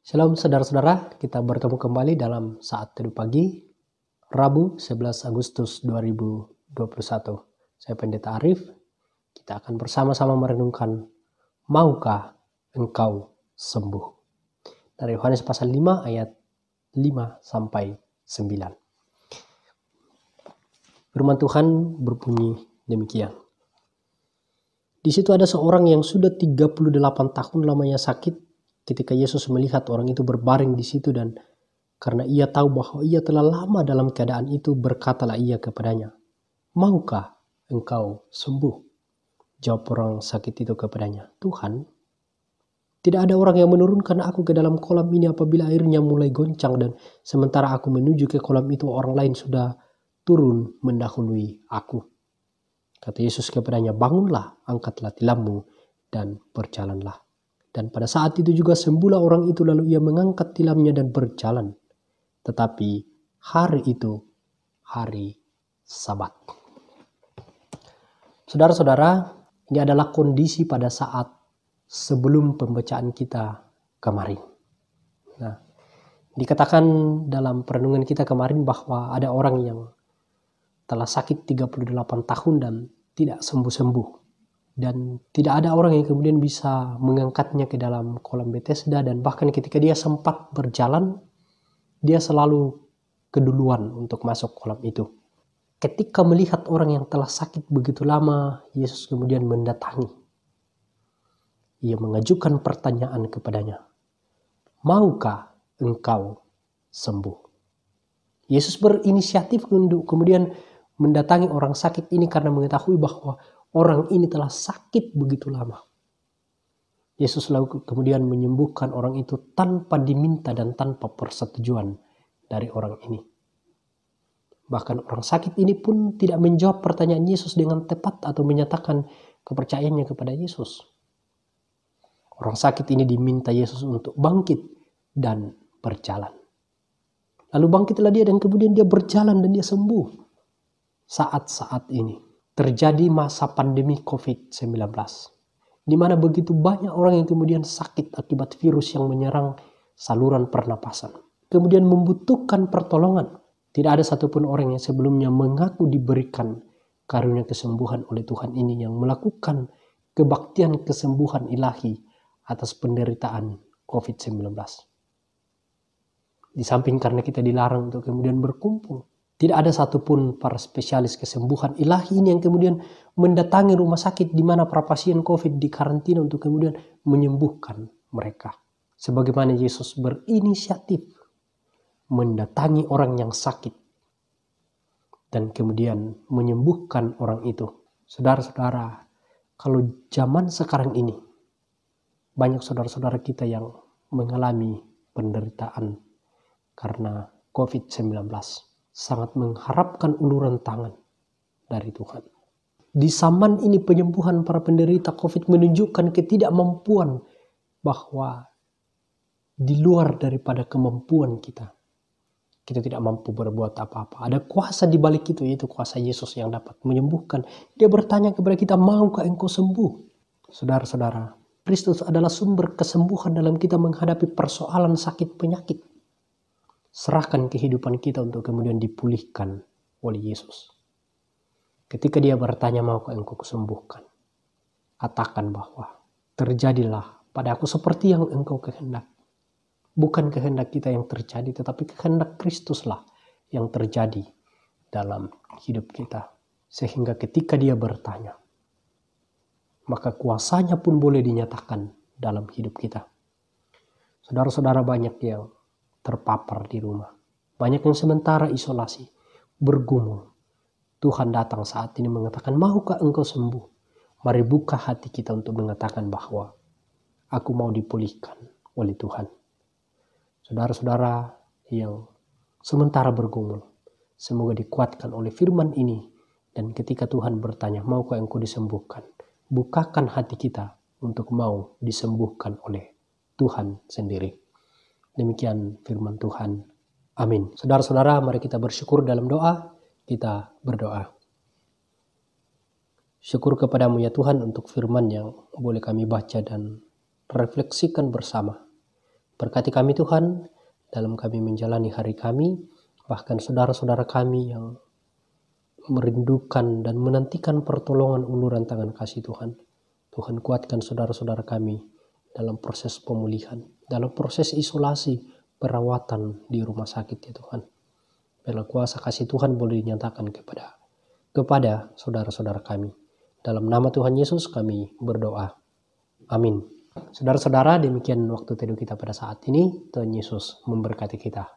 Shalom saudara-saudara, kita bertemu kembali dalam Saat Teduh Pagi, Rabu 11 Agustus 2021. Saya Pendeta Arif, kita akan bersama-sama merenungkan, maukah engkau sembuh? Dari Yohanes pasal 5 ayat 5-9. Firman Tuhan berbunyi demikian. Di situ ada seorang yang sudah 38 tahun lamanya sakit. Ketika Yesus melihat orang itu berbaring di situ dan karena ia tahu bahwa ia telah lama dalam keadaan itu, berkatalah ia kepadanya, maukah engkau sembuh? Jawab orang sakit itu kepadanya, Tuhan, tidak ada orang yang menurunkan aku ke dalam kolam ini apabila airnya mulai goncang, dan sementara aku menuju ke kolam itu orang lain sudah turun mendahului aku. Kata Yesus kepadanya, bangunlah, angkatlah tilammu dan berjalanlah. Dan pada saat itu juga sembuhlah orang itu, lalu ia mengangkat tilamnya dan berjalan. Tetapi hari itu hari Sabat. Saudara-saudara, ini adalah kondisi pada saat sebelum pembacaan kita kemarin. Nah, dikatakan dalam perenungan kita kemarin bahwa ada orang yang telah sakit 38 tahun dan tidak sembuh-sembuh. Dan tidak ada orang yang kemudian bisa mengangkatnya ke dalam kolam Bethesda, dan bahkan ketika dia sempat berjalan, dia selalu keduluan untuk masuk kolam itu. Ketika melihat orang yang telah sakit begitu lama, Yesus kemudian mendatangi. Ia mengajukan pertanyaan kepadanya, maukah engkau sembuh? Yesus berinisiatif untuk kemudian mendatangi orang sakit ini karena mengetahui bahwa orang ini telah sakit begitu lama. Yesus lalu kemudian menyembuhkan orang itu tanpa diminta dan tanpa persetujuan dari orang ini. Bahkan orang sakit ini pun tidak menjawab pertanyaan Yesus dengan tepat atau menyatakan kepercayaannya kepada Yesus. Orang sakit ini diminta Yesus untuk bangkit dan berjalan. Lalu bangkitlah dia dan kemudian dia berjalan dan dia sembuh. Saat-saat ini terjadi masa pandemi COVID-19, di mana begitu banyak orang yang kemudian sakit akibat virus yang menyerang saluran pernapasan, kemudian membutuhkan pertolongan. Tidak ada satupun orang yang sebelumnya mengaku diberikan karunia kesembuhan oleh Tuhan ini yang melakukan kebaktian kesembuhan ilahi atas penderitaan COVID-19. Di samping karena kita dilarang untuk kemudian berkumpul, tidak ada satupun para spesialis kesembuhan ilahi ini yang kemudian mendatangi rumah sakit di mana para pasien COVID dikarantina untuk kemudian menyembuhkan mereka. Sebagaimana Yesus berinisiatif mendatangi orang yang sakit dan kemudian menyembuhkan orang itu. Saudara-saudara, kalau zaman sekarang ini banyak saudara-saudara kita yang mengalami penderitaan karena COVID-19, sangat mengharapkan uluran tangan dari Tuhan. Di zaman ini penyembuhan para penderita COVID menunjukkan ketidakmampuan bahwa di luar daripada kemampuan kita tidak mampu berbuat apa-apa. Ada kuasa di balik itu, yaitu kuasa Yesus yang dapat menyembuhkan. Dia bertanya kepada kita, maukah engkau sembuh? Saudara-saudara, Kristus adalah sumber kesembuhan dalam kita menghadapi persoalan sakit penyakit. Serahkan kehidupan kita untuk kemudian dipulihkan oleh Yesus. Ketika dia bertanya, maukah engkau kesembuhkan? Katakan bahwa terjadilah pada aku seperti yang engkau kehendak. Bukan kehendak kita yang terjadi, tetapi kehendak Kristuslah yang terjadi dalam hidup kita. Sehingga ketika dia bertanya, maka kuasanya pun boleh dinyatakan dalam hidup kita. Saudara-saudara, banyak yang terpapar di rumah. Banyak yang sementara isolasi, bergumul. Tuhan datang saat ini mengatakan, maukah engkau sembuh? Mari buka hati kita untuk mengatakan bahwa aku mau dipulihkan oleh Tuhan. Saudara-saudara yang sementara bergumul, semoga dikuatkan oleh firman ini. Dan ketika Tuhan bertanya, maukah engkau disembuhkan? Bukakan hati kita untuk mau disembuhkan oleh Tuhan sendiri. Demikian firman Tuhan. Amin. Saudara-saudara, mari kita bersyukur dalam doa. Kita berdoa. Syukur kepadamu ya Tuhan untuk firman yang boleh kami baca dan refleksikan bersama. Berkati kami Tuhan, dalam kami menjalani hari kami, bahkan saudara-saudara kami yang merindukan dan menantikan pertolongan uluran tangan kasih Tuhan. Tuhan kuatkan saudara-saudara kami dalam proses pemulihan, dalam proses isolasi, perawatan di rumah sakit ya Tuhan. Biarlah kuasa kasih Tuhan boleh dinyatakan kepada saudara-saudara kami. Dalam nama Tuhan Yesus kami berdoa. Amin. Saudara-saudara, demikian waktu teduh kita pada saat ini. Tuhan Yesus memberkati kita.